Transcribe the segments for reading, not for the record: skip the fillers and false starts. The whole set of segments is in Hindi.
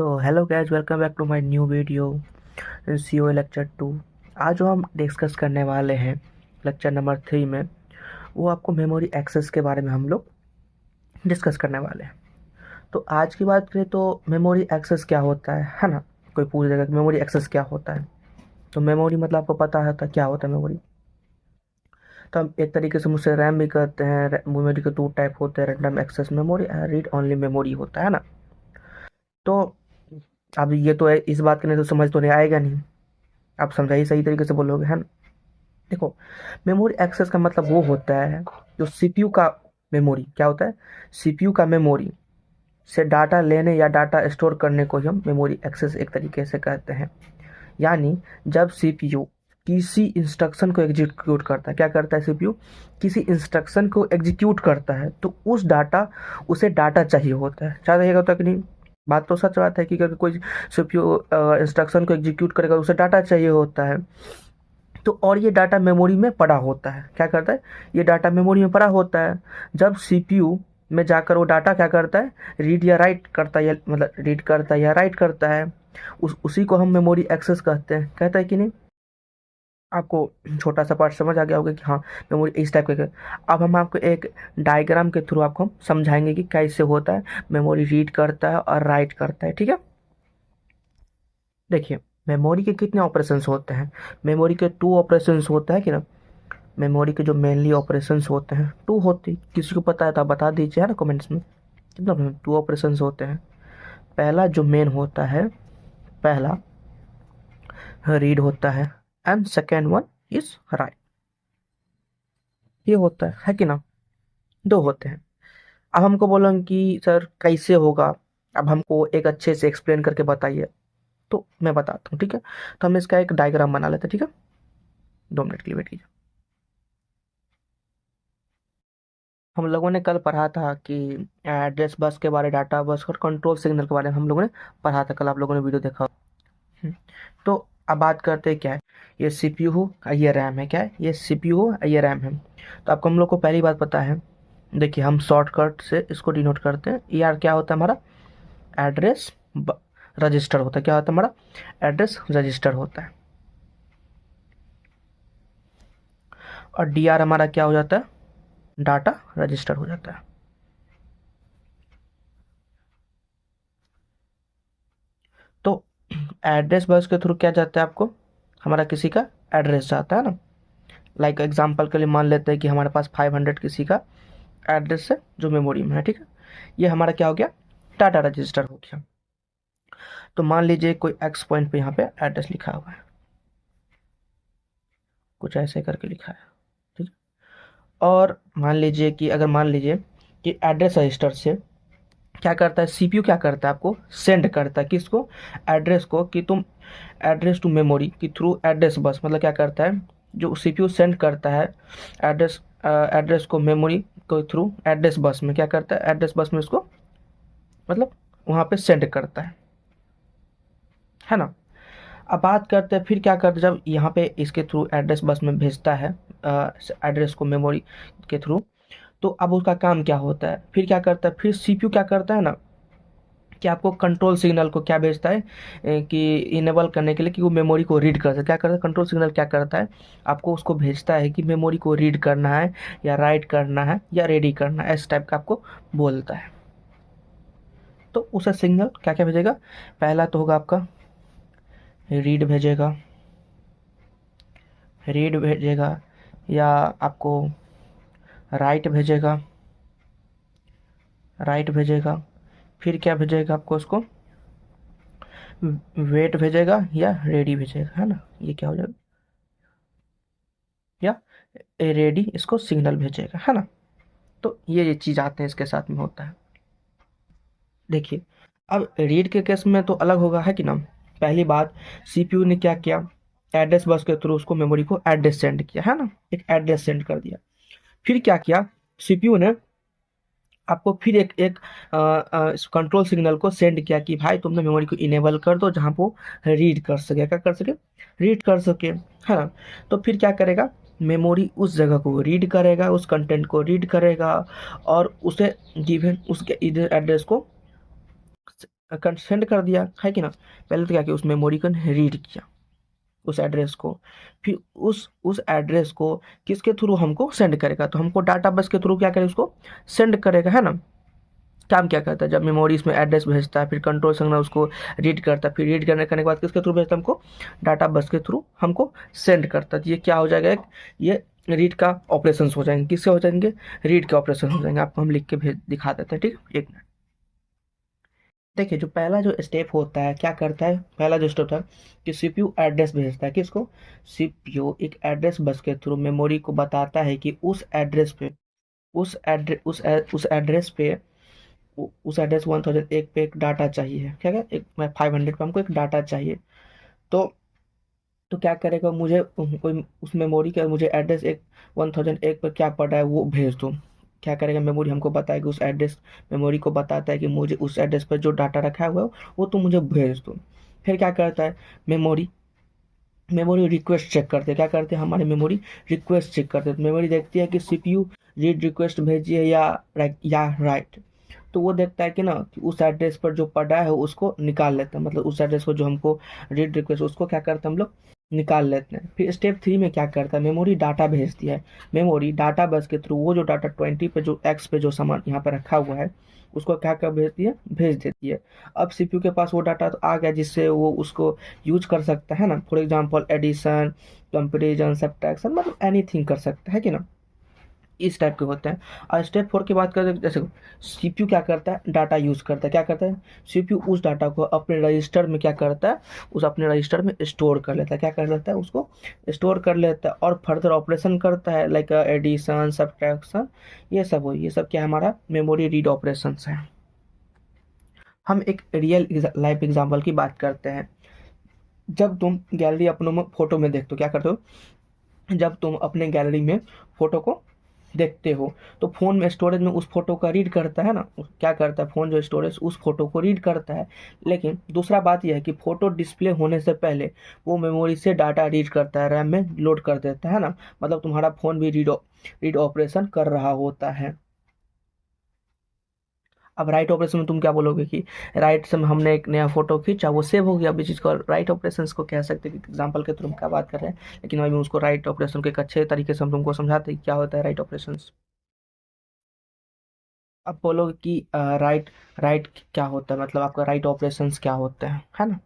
तो hello guys, welcome back to my new video CO lecture 2। आज जो हम डिस्कस करने वाले हैं लेक्चर नंबर 3 में, वो आपको मेमोरी एक्सेस के बारे में हम लोग डिस्कस करने वाले हैं। तो आज की बात करें तो मेमोरी एक्सेस क्या होता है ना। कोई पूछेगा कि मेमोरी एक्सेस क्या होता है, तो मेमोरी मतलब आपको पता है था क्या होता है मेमोरी। तो हम एक तरीके से मुझसे रैम भी कहते हैं। मेमोरी के 2 टाइप होते हैं, random access memory, read only memory होता है ना। तो अब ये तो है, इस बात के नहीं तो समझ तो नहीं आएगा नहीं, आप समझाइए सही तरीके से बोलोगे है ना। देखो, मेमोरी एक्सेस का मतलब वो होता है जो सीपीयू का मेमोरी क्या होता है, सीपीयू का मेमोरी से डाटा लेने या डाटा स्टोर करने को ही हम मेमोरी एक्सेस एक तरीके से कहते हैं। यानी जब सीपीयू किसी इंस्ट्रक्शन को एग्जीक्यूट करता है, क्या करता है सीपीयू, किसी इंस्ट्रक्शन को एग्जीक्यूट करता है, तो उसे डाटा चाहिए होता है। चाहिए होता है कि नहीं। बात तो सच बात है कि अगर कोई सीपीयू इंस्ट्रक्शन को एग्जीक्यूट करेगा, उसे डाटा चाहिए होता है। तो और ये डाटा मेमोरी में पड़ा होता है, क्या करता है, ये डाटा मेमोरी में पड़ा होता है। जब सीपीयू में जाकर वो डाटा क्या करता है, रीड या राइट करता है, या मतलब रीड करता है या राइट करता है, उसी को हम मेमोरी एक्सेस कहते हैं। कहता है कि नहीं। आपको छोटा सा पार्ट समझ आ गया होगा कि हाँ, मेमोरी इस टाइप का। अब हम आपको एक डायग्राम के थ्रू आपको हम समझाएंगे कि कैसे होता है मेमोरी रीड करता है और राइट करता है। ठीक है, देखिए, मेमोरी के कितने ऑपरेशंस होते हैं। मेमोरी के 2 ऑपरेशंस होता है कि ना। मेमोरी के जो मेनली ऑपरेशंस होते हैं 2 होते हैं। किसी को पता है तो आप बता दीजिए है ना कमेंट्स में, कितना 2 ऑपरेशंस होते हैं। पहला जो मेन होता है, पहला रीड होता है, and second one is right. ये होता है कि ना, 2 होते हैं। अब हमको बोलेंगे कि सर कैसे होगा, अब हमको एक अच्छे से एक्सप्लेन करके बताइए। तो मैं बताता हूँ, ठीक है। तो हम इसका एक डायग्राम बना लेते हैं, ठीक है। 2 मिनट के लिए वेट कीजिए। हम लोगों ने कल पढ़ा था कि एड्रेस बस के बारे, डाटा बस और कंट्रोल सिग्नल के बारे में हम लोगों ने पढ़ा था कल, आप लोगों ने वीडियो देखा। हम्म, तो अब बात करते हैं क्या है, ये सीपीयू हो ये रैम है, क्या है, ये सीपीयू हो ये रैम है। तो आपको हम लोग को पहली बात पता है। देखिए, हम शॉर्टकट से इसको डिनोट करते हैं। यार क्या होता है हमारा, एड्रेस रजिस्टर होता है। क्या होता है हमारा, एड्रेस रजिस्टर होता है। और डी आर हमारा क्या हो जाता है, डाटा रजिस्टर हो जाता है। तो एड्रेस बस के थ्रू क्या जाता है आपको, हमारा किसी का एड्रेस जाता है ना। लाइक एग्जांपल के लिए मान लेते हैं कि हमारे पास 500 किसी का एड्रेस है जो मेमोरी में है, ठीक है। ये हमारा क्या हो गया, डाटा रजिस्टर हो गया। तो मान लीजिए कोई एक्स पॉइंट पे यहाँ पे एड्रेस लिखा हुआ है, कुछ ऐसे करके लिखा है, ठीक है। और मान लीजिए कि अगर मान लीजिए कि एड्रेस रजिस्टर से क्या करता है, सीपीयू क्या करता है, आपको सेंड करता है किसको, एड्रेस को, कि तुम एड्रेस टू मेमोरी के थ्रू एड्रेस बस, मतलब क्या करता है, जो सीपीयू सेंड करता है एड्रेस को मेमोरी के थ्रू एड्रेस बस में, क्या करता है, एड्रेस बस में उसको मतलब वहाँ पे सेंड करता है ना। अब बात करते हैं फिर क्या करते हैं, जब यहाँ पे इसके थ्रू एड्रेस बस में भेजता है एड्रेस को मेमोरी के थ्रू, तो अब उसका काम क्या होता है, फिर क्या करता है, फिर सीपीयू क्या करता है ना, कि आपको कंट्रोल सिग्नल को क्या भेजता है, कि इनेबल करने के लिए कि वो मेमोरी को रीड कर सके। क्या करता है कंट्रोल सिग्नल, क्या करता है, आपको उसको भेजता है कि मेमोरी को रीड करना है या राइट करना है या रेडी करना है, इस टाइप का आपको बोलता है। तो उसे सिग्नल क्या क्या भेजेगा, पहला तो होगा आपका रीड भेजेगा, रीड भेजेगा, या आपको राइट भेजेगा, राइट भेजेगा। फिर क्या भेजेगा आपको, उसको वेट भेजेगा या रेडी भेजेगा, है ना। ये क्या हो जाएगा, या रेडी इसको सिग्नल भेजेगा, है ना। तो ये चीज़ आते हैं इसके साथ में होता है। देखिए, अब रीड के केस में तो अलग होगा, है कि ना। पहली बात, सीपीयू ने क्या किया, एड्रेस बस के थ्रू उसको मेमोरी को एड्रेस सेंड किया, है ना, एक एड्रेस सेंड कर दिया। फिर क्या किया, सीपीयू ने आपको फिर एक एक कंट्रोल सिग्नल को सेंड किया कि भाई तुमने मेमोरी को इनेबल कर दो, जहाँ वो रीड कर सके, क्या कर सके, रीड कर सके, है ना। तो फिर क्या करेगा, मेमोरी उस जगह को रीड करेगा, उस कंटेंट को रीड करेगा, और उसे गिवन उसके एड्रेस को सेंड कर दिया है कि ना। पहले तो क्या किया, उस मेमोरी को रीड किया, उस एड्रेस को। फिर उस एड्रेस को किसके थ्रू हमको सेंड करेगा, तो हमको डाटा बस के थ्रू क्या करेगा, उसको सेंड करेगा, है ना। काम क्या करता है, जब मेमोरी इसमें एड्रेस भेजता है, फिर कंट्रोल सिग्नल उसको रीड करता है, फिर रीड करने के बाद किसके थ्रू भेजता है, हमको डाटा बस के थ्रू हमको सेंड करता है। तो ये क्या हो जाएगा, ये रीड का ऑपरेशन हो जाएंगे। किससे हो जाएंगे, रीड के ऑपरेशन हो जाएंगे। आपको हम लिख के भेज दिखा देते हैं, ठीक है, एक मिनट। देखिए, जो पहला जो स्टेप होता है, क्या करता है, पहला जो स्टेप था कि सीपीयू एड्रेस भेजता है। किसको, सीपीयू एक एड्रेस बस के थ्रू मेमोरी को बताता है कि उस एड्रेस पे, उस एड्रेस उस एड्रेस पे, उस एड्रेस 1001 पे एक डाटा चाहिए। क्या क्या, एक 500 पे हमको एक डाटा चाहिए। तो क्या करेगा, मुझे कोई उस मेमोरी का मुझे एड्रेस एक 1001 पर क्या पड़ा है वो भेज दो। क्या करेगा, मेमोरी हमको बताएगी, उस एड्रेस, मेमोरी को बताता है कि मुझे उस एड्रेस पर जो डाटा रखा हुआ है वो तुम मुझे भेज दो। फिर क्या करता है, मेमोरी मेमोरी रिक्वेस्ट चेक करते हैं। क्या करते हैं, हमारे मेमोरी रिक्वेस्ट चेक करते हैं। तो मेमोरी देखती है कि सीपीयू रीड रिक्वेस्ट भेजी है या राइट। तो वो देखता है कि ना, कि उस एड्रेस पर जो पड़ा है उसको निकाल लेते हैं। मतलब उस एड्रेस को जो हमको रीड रिक्वेस्ट, उसको क्या करते हैं हम लोग, निकाल लेते हैं। फिर स्टेप 3 में क्या करता है, मेमोरी डाटा भेजती है। मेमोरी डाटा बस के थ्रू वो जो डाटा 20 पे जो एक्स पे जो सामान यहाँ पे रखा हुआ है, उसको क्या कर भेजती है, भेज देती है। अब सीपीयू के पास वो डाटा तो आ गया, जिससे वो उसको यूज कर सकता है ना। For example addition, comparison, subtraction, मतलब एनीथिंग कर सकता है कि ना। इस टाइप के होते हैं। और स्टेप 4 की बात करें, जैसे सीपीयू क्या करता है, डाटा यूज करता है। क्या करता है, सीपीयू उस डाटा को अपने रजिस्टर में क्या करता है, उस अपने रजिस्टर में स्टोर कर लेता है। क्या कर लेता है, उसको स्टोर कर लेता है और फर्दर ऑपरेशन करता है, लाइक एडिशन, सब्ट्रैक्शन, ये सब क्या है, हमारा मेमोरी रीड ऑपरेशन है। हम एक रियल लाइफ एग्जाम्पल की बात करते हैं। जब तुम गैलरी अपनों में फोटो में देखते हो, क्या करते हो, जब तुम अपने गैलरी में फोटो को देखते हो, तो फोन में स्टोरेज में उस फोटो का रीड करता है ना। क्या करता है, फोन जो स्टोरेज उस फोटो को रीड करता है। लेकिन दूसरा बात यह है कि फोटो डिस्प्ले होने से पहले वो मेमोरी से डाटा रीड करता है, रैम में लोड कर देता है ना। मतलब तुम्हारा फोन भी रीड ऑपरेशन कर रहा होता है। अब राइट ऑपरेशन में तुम क्या बोलोगे कि राइट से हमने एक नया फोटो खींचा, वो सेव हो गया। अभी चीज़ को राइट ऑपरेशन को कह सकते हैं, कि एग्जाम्पल के थ्रू हम क्या बात कर रहे हैं। लेकिन अभी उसको राइट ऑपरेशन के एक अच्छे तरीके से हम तुमको समझाते हैं क्या होता है राइट ऑपरेशन। अब बोलोगे कि राइट राइट क्या होता है, मतलब आपका राइट ऑपरेशंस क्या होते हैं, है ना।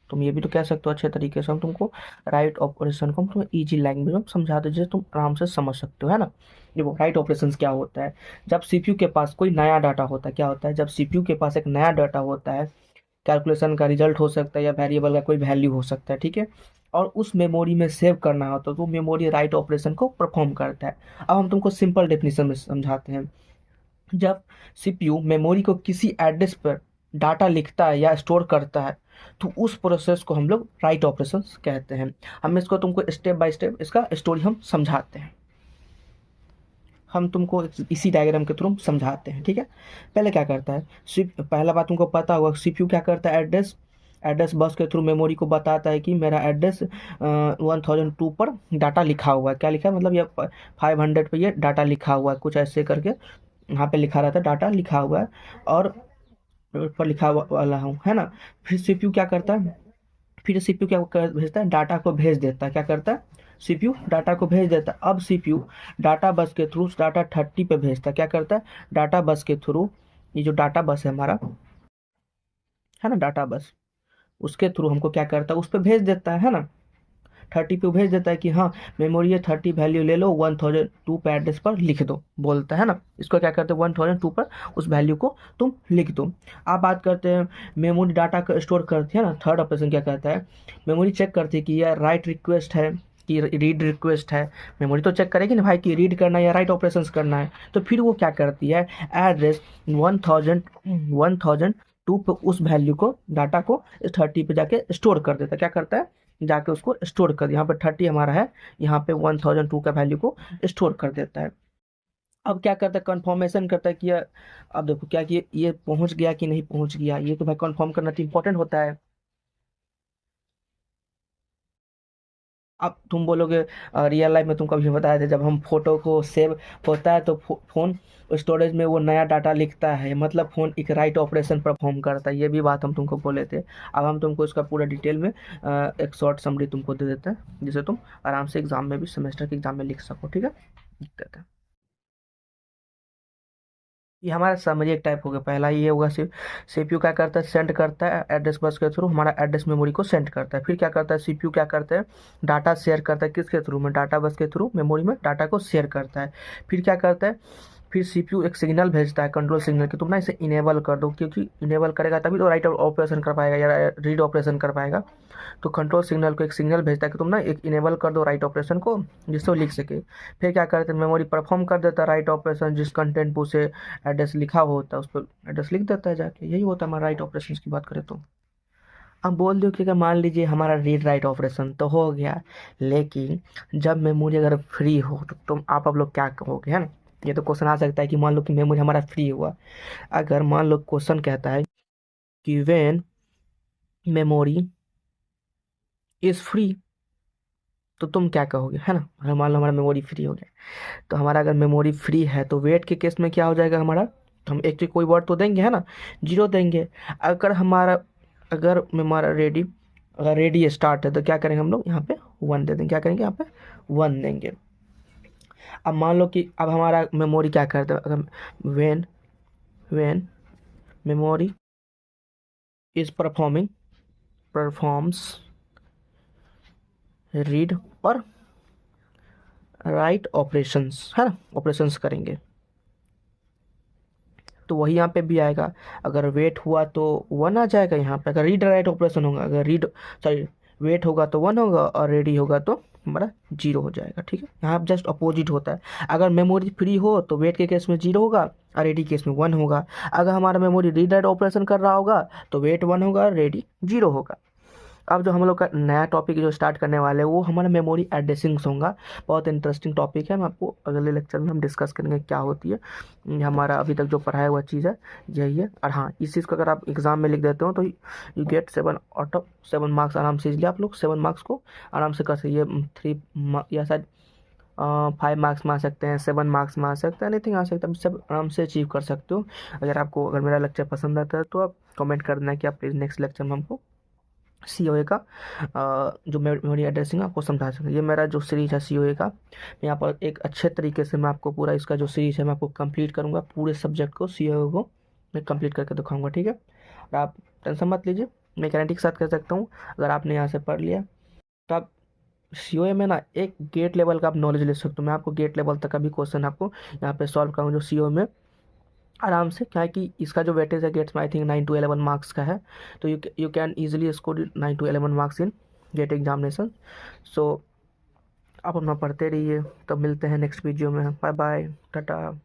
तुम ये भी तो कह सकते हो अच्छे तरीके से। हम तुमको राइट ऑपरेशन को हम तुम्हें ईजी लैंग्वेज में समझा दो, जिसे तुम आराम से समझ सकते हो, है ना। देखो, राइट ऑपरेशंस क्या होता है, जब सीपीयू के पास कोई नया डाटा होता है। क्या होता है, जब सीपीयू के पास एक नया डाटा होता है, कैलकुलेशन का रिजल्ट हो सकता है या वेरिएबल का कोई वैल्यू हो सकता है, ठीक है, और उस मेमोरी में सेव करना होता है, तो मेमोरी राइट ऑपरेशन को परफॉर्म करता है। अब हम तुमको सिंपल डेफिनेशन में समझाते हैं। जब सीपीयू मेमोरी को किसी एड्रेस पर डाटा लिखता है या स्टोर करता है, तो उस प्रोसेस को हम लोग राइट ऑपरेशन कहते हैं। हम इसको तुमको स्टेप बाय स्टेप इसका स्टोरी हम समझाते हैं। हम तुमको इसी डायग्राम के थ्रू समझाते हैं, ठीक है। पहले क्या करता है, पहला बात तुमको पता होगा, सीपीयू क्या करता है, एड्रेस बस के थ्रू मेमोरी को बताता है कि मेरा एड्रेस 1002 पर डाटा लिखा हुआ है। क्या लिखा है, मतलब ये 500 पे ये डाटा लिखा हुआ है, कुछ ऐसे करके यहाँ पे लिखा रहता है, डाटा लिखा हुआ है और पर लिखा वाला हूँ, है ना। फिर सीपीयू क्या करता है, फिर सीपीयू भेजता है, डाटा को भेज देता है। क्या करता है, सीपीयू डाटा को भेज देता है। अब सीपीयू डाटा बस के थ्रू डाटा 30 पे भेजता है। क्या करता है, डाटा बस के थ्रू, ये जो डाटा बस है हमारा, है ना, डाटा बस, उसके थ्रू हमको क्या करता है, उस पर भेज देता है ना। 30 पे भेज देता है कि हाँ, मेमोरी है 30 वैल्यू ले लो, 1002 पे एड्रेस पर लिख दो, बोलता है ना। इसको क्या करते हैं, 1002 पर उस वैल्यू को तुम लिख दो। आप बात करते हैं मेमोरी डाटा को स्टोर करती है ना। थर्ड ऑपरेशन क्या करता है, मेमोरी चेक करती है कि यह राइट रिक्वेस्ट है कि रीड रिक्वेस्ट है। मेमोरी तो चेक करेगी ना भाई कि रीड करना है या राइट ऑपरेशन करना है। तो फिर वो क्या करती है, एड्रेस 1002 पे उस वैल्यू को, डाटा को 30 पे जाके स्टोर कर देता है। क्या करता है, जाके उसको स्टोर कर, यहाँ पे 30 हमारा है, यहाँ पे 1002 का वैल्यू को स्टोर कर देता है। अब क्या करता है, कंफर्मेशन करता है कि अब देखो क्या कि ये पहुंच गया कि नहीं पहुंच गया, ये तो भाई कंफर्म करना तो इंपॉर्टेंट होता है। अब तुम बोलोगे रियल लाइफ में तुम कभी बताए थे जब हम फोटो को सेव होता है तो फ़ोन स्टोरेज में वो नया डाटा लिखता है, मतलब फ़ोन एक राइट ऑपरेशन परफॉर्म करता है। ये भी बात हम तुमको बोले थे। अब हम तुमको इसका पूरा डिटेल में एक शॉर्ट समरी तुमको दे देते हैं, जिसे तुम आराम से एग्ज़ाम में भी, सेमेस्टर के एग्ज़ाम में लिख सको। ठीक है, लिख देते हैं। ये हमारा समरी एक टाइप हो गया। पहला ये होगा सीपीयू क्या करता है, सेंड करता है एड्रेस बस के थ्रू, हमारा एड्रेस मेमोरी को सेंड करता है। फिर क्या करता है सीपीयू, क्या करता है डाटा शेयर करता है, किसके थ्रू में, डाटा बस के थ्रू मेमोरी में डाटा को शेयर करता है। फिर क्या करता है, फिर सीपीयू एक सिग्नल भेजता है, कंट्रोल सिग्नल, कि तुम ना इसे इनेबल कर दो, क्योंकि इनेबल करेगा तभी तो राइट ऑपरेशन कर पाएगा या रीड ऑपरेशन कर पाएगा। तो कंट्रोल सिग्नल को एक सिग्नल भेजता है कि तुम ना एक इनेबल कर दो राइट ऑपरेशन को, जिससे वो लिख सके। फिर क्या करते हैं, मेमोरी परफॉर्म कर देता है राइट ऑपरेशन, जिस कंटेंट पर उसे एड्रेस लिखा हुआ होता है उस पर एड्रेस लिख देता है जाके। यही होता है हमारा राइट ऑपरेशन की बात करें तो। अब बोल दो कि अगर मान लीजिए हमारा रीड राइट ऑपरेशन तो हो गया, लेकिन जब मेमोरी अगर फ्री हो तो तुम आप लोग क्या कहोगे, है ना। ये तो क्वेश्चन आ सकता है कि मान लो कि मेमोरी हमारा फ्री हुआ। अगर मान लो क्वेश्चन कहता है कि व्हेन मेमोरी इज फ्री, तो तुम क्या कहोगे, है ना। अगर मान लो हमारा मेमोरी फ्री हो गया, तो हमारा अगर मेमोरी फ्री है तो वेट के केस में क्या हो जाएगा हमारा, तो हम एक कोई वर्ड तो देंगे, है ना, जीरो देंगे। अगर हमारा अगर हमारा रेडी, अगर रेडी स्टार्ट है तो क्या करेंगे हम लोग यहाँ पे वन दे देंगे, क्या करेंगे यहाँ पे वन देंगे। अब मान लो कि अब हमारा मेमोरी क्या करता है, अगर when when memory is performs read और राइट ऑपरेशंस, है ना, ऑपरेशंस करेंगे, तो वही यहाँ पे भी आएगा। अगर वेट हुआ तो वन आ जाएगा यहाँ पे। अगर रीड राइट ऑपरेशन होगा, अगर रीड सॉरी वेट होगा तो वन होगा, और रेडी होगा तो हमारा जीरो हो जाएगा। ठीक है, यहाँ जस्ट अपोजिट होता है। अगर मेमोरी फ्री हो तो वेट के केस में जीरो होगा और रेडी केस में वन होगा। अगर हमारा मेमोरी रीड राइट ऑपरेशन कर रहा होगा तो वेट वन होगा और रेडी जीरो होगा। अब जो हम लोग का नया टॉपिक जो स्टार्ट करने वाले हैं वो हमारा मेमोरी एड्रेसिंग्स होगा। बहुत इंटरेस्टिंग टॉपिक है, हम आपको अगले लेक्चर में हम डिस्कस करेंगे क्या होती है। ये हमारा अभी तक जो पढ़ाया हुआ चीज़ है यही है। और हाँ, इस चीज़ को अगर आप एग्ज़ाम में लिख देते हो तो यू गेट 7 आराम से, इसलिए आप लोग 7 को आराम से कर सकते। 3 या शायद 5 में आ सकते हैं, 7 में आ सकते हैं, एनीथिंग आ सकता है, सब आराम से अचीव कर सकते हो। अगर मेरा लेक्चर पसंद आता है तो आप कमेंट कर देना कि आप प्लीज़ नेक्स्ट लेक्चर में हमको सीओए का जो मेमोरी एड्रेसिंग आपको समझा सकें। ये मेरा जो सीरीज है सीओए का, यहाँ पर एक अच्छे तरीके से मैं आपको पूरा इसका जो सीरीज है मैं आपको कंप्लीट करूँगा। पूरे सब्जेक्ट को सीओए को मैं कंप्लीट करके दिखाऊंगा। ठीक है, और आप टेंशन मत लीजिए, मैं गारंटी के साथ कह सकता हूँ अगर आपने यहाँ से पढ़ लिया तो आप सीओए में ना एक गेट लेवल का आप नॉलेज ले सकते हो। मैं आपको गेट लेवल तक का भी क्वेश्चन आपको यहाँ पे सॉल्व करूँगा जो सीओए में आराम से। क्या है कि इसका जो वेटेज है गेट्स में आई थिंक 9 to 11 मार्क्स का है, तो you can easily score 9 to 11 marks in GATE examination. So आप अपना पढ़ते रहिए, तो मिलते हैं नेक्स्ट वीडियो में। Bye bye, Tata.